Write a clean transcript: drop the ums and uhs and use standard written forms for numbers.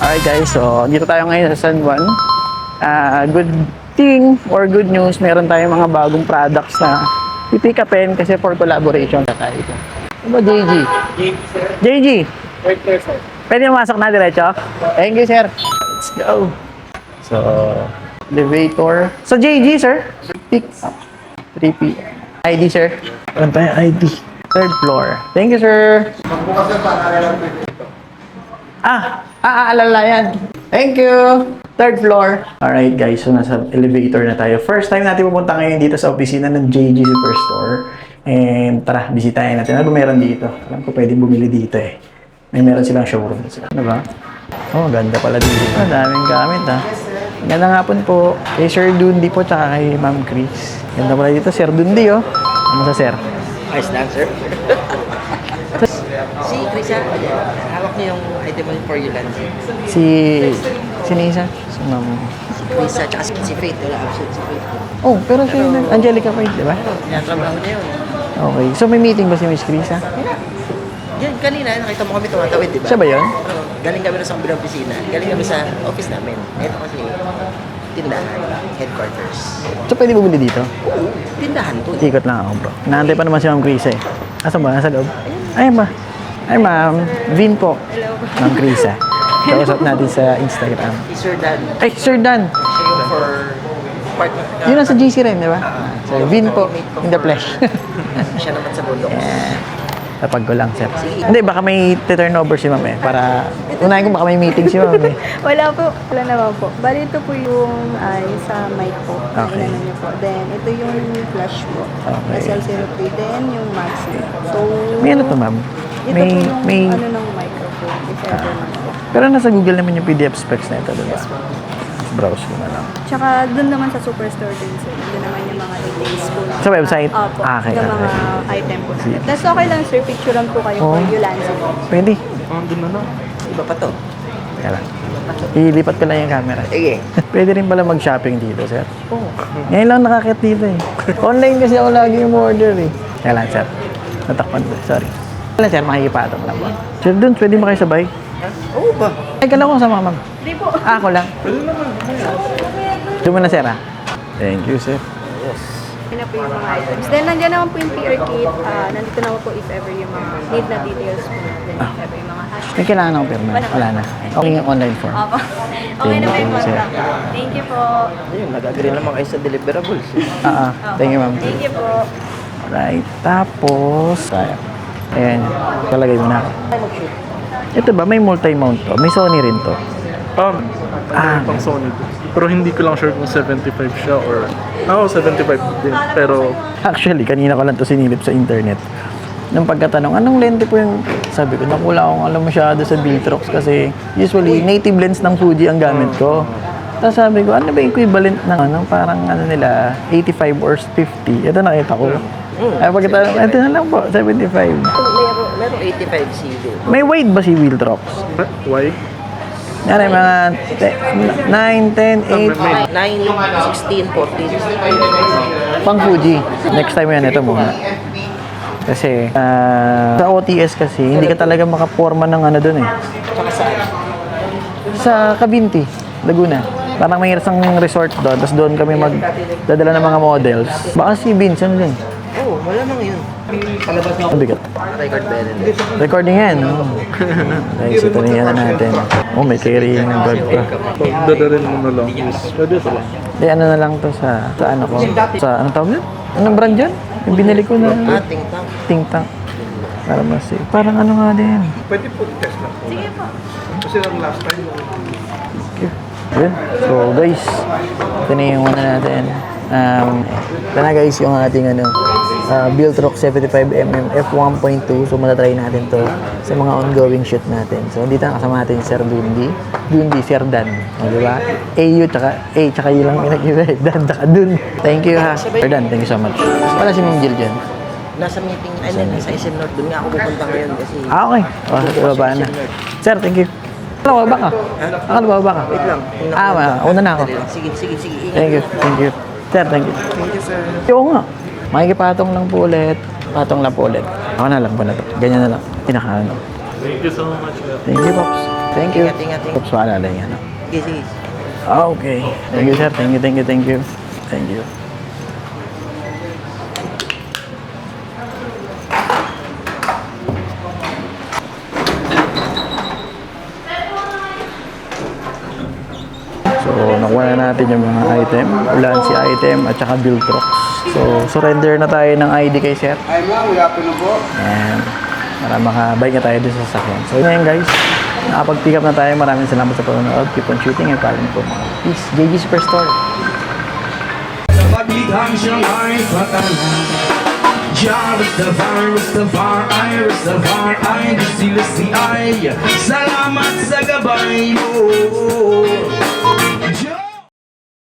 Alright guys, so dito tayo ngayon sa San Juan. Good thing or good news, meron tayong mga bagong products na pipick upin kasi for collaboration na tayo. Ano ba JG? JG! Pwede masok na diretso? Thank you sir. Let's go. So, elevator. So JG sir, pick up. 3P. ID sir. Meron tayong ID. Third floor. Thank you sir. Alala yan. Thank you. Third floor. Alright guys, so nasa elevator na tayo. First time natin pupunta ngayon dito sa opisina ng JG Superstore. And tara, bisitahin natin. Ano ba meron dito? Alam ko pwede bumili dito eh. Meron silang showroom. Ano ba? Oh, ganda pala dito. Ang daming gamit ha. Ganda nga po. Kay Sir Dundi po, tsaka kay Ma'am Chris. Ganda pala dito, Sir Dundi oh. Ano sa Sir? Ayos lang, sir. Si Krisa, hawak niyo yung item for you lang. Si Nisa? Si Ma'am. Si Krisa, tsaka si Faith. Wala absent si Faith. Oh, pero si Angelica pa di ba? Tinatrabaho niya yun. Okay. So may meeting ba si Miss Krisa? Yan, kanina, nakita mo kami tumatawid, di ba? Siya ba yun? Galing kami sa kabilang opisina. Galing kami sa office namin. Ito kasi, tindahan, headquarters. So pwede bumili dito? Tindahan to. Ikot lang ako bro. Naantay pa naman si Ma'am Krisa eh. Asan ba? Nasa loob? Ay ma. Ay ma'am. Vin po. Ma'am Krisa. Kausap natin sa Instagram. Si Sir Dan. Ay, Sir Dan. Siya yung for partner. Yun nasa GC rin, di ba? So, Vin po. In the flesh. Siya naman sa bundok. Tapag ko lang, sir. Hindi, baka may turnover si ma'am eh. Para, unahin ko baka may meeting si ma'am eh. Wala po. Wala naman po. Bali, ito po yung sa mic po. Okay. Ano niyo po. Then, ito yung flash po. Okay. SL03. Then, yung maxi. So, May ano to, ma'am? ito po yung ano ng microphone. If ever naman. Pero nasa Google naman yung PDF specs na ito, di ba? Yes po. Browse ko na lang. Tsaka, dun naman sa Superstore din, sir. Doon naman yung mga details po. Sa website? Opo. Okay, Yung okay. mga item po natin. Tapos, okay lang, sir. Picturean po kayo for Yulanzi. Pwede. Doon na. Iba pa to. Kaya lang. Ilipat ko lang yung camera. Sige. Pwede rin pala mag-shopping dito, sir. Oo. Ngayon lang nakakit dito eh. Online kasi ako lagi yung order eh. Kaya lang, sir. Natakpan ko. Sorry. Kaya lang, sir. Makikipatong lang po. Sir, dun, pwede makisabay. Oo ba? Ay, kala ko sama, ma'am. Hindi po. Ako lang. Doon mo na, sir, ah. Thank you, sir. Yun na po yung mga items. Then, nandiyan naman po yung PR kit. Nandito naman po if ever yung mga need na details po natin. If ever yung mga hashtag. May kailangan akong pirma. Wala na. Okay yung online form. Opo. Okay na po yung Thank you, sir. contact. Thank you po. Ayun, nag-agree naman kayo sa deliverables. Thank you, ma'am. Thank you po. Right. Tapos, tayo. Ayan. Kalagay mo na. Ito ba? May multi-mount to. May Sony rin to. Pang Sony. Pero hindi ko lang sure kung 75 siya or... 75 din. Pero Actually, kanina ko lang to sinilip sa internet. Nung pagkatanong, anong lente po yung... Sabi ko, nakula akong alam masyado sa Viltrox kasi usually, native lens ng Fuji ang gamit ko. Tapos sabi ko, ano ba yung equivalent ng ano, parang ano nila, 85 or 50? Ito nakita ko. Ay, pagkatanong, ito na lang po, 75. Meron 85 CV. May wide ba si Viltrox? why? Yan ay mga 9, 10, 8, 9, 16, 14. pang Fuji. Next time yan, ito muna. Kasi, sa OTS kasi, hindi ka talaga makaporma ng ano dun eh. Tsaka saan? Sa Cabinti, Laguna. Parang may isang resort doon, tapos doon kami magdadala ng mga models. Baka si Vincent din. Oo, wala na ngayon. Ang bigat. Record better. Recording yan. Oh. Guys, ito na yan natin. Oh, may carrying bag pa. Dadarin mo na lang is pwede ito lang. Di ano na lang to sa ano ko? Sa ano tawag yun? Anong brand yun? Yung binili ko na Ating tank. Think Tank. Para mas parang ano nga din. Pwede po test lang. Sige po. Kasi lang last time. Yun. So guys, ito na yung ano natin. Ito na guys yung ating ano, Viltrox 75mm f1.2. So matatry natin to sa mga ongoing shoot natin. So dito na kasama natin si Sir Dundi. Sir Dan. O, diba? AU tsaka yun lang pinag-iba. Dan tsaka Dun. Thank you ha. Sir Dan, thank you so much. Wala si Ma'am Jill dyan. Nasa meeting, nasa SM North. Doon nga ako pupunta ngayon kasi... Okay. Bababa na. Sir, thank you. Bababa ka? Bababa ka? Wait lang. Una na ako. Sige. Ingat. Thank you. Sir, thank you. Thank you, sir. Oo nga. Makikipatong lang po ulit. Patong lang po ulit. Ako na lang po na to. Ganyan na lang. Pinaka ano. Thank you so much. Thank you, Pops. Thank you. Ingat. Oops, maalala yan. Sige. Okay. Thank you, sir. Thank you. Thank you. So, nakuha na natin yung mga item, Ulansi item, at saka Viltrox. So, surrender na tayo ng ID kay sir. Ay ma'am, wala po na po. And, para makabike na tayo dun sa sasakyan. So, yun na yun guys. Nakapag-pick up na tayo. Maraming salamat sa panonood. Keep on shooting and follow me po mga peace. JG Superstore. Maglighang siyang ay patanan. Ja, Rastafari, ay, Salamat sa gabay mo.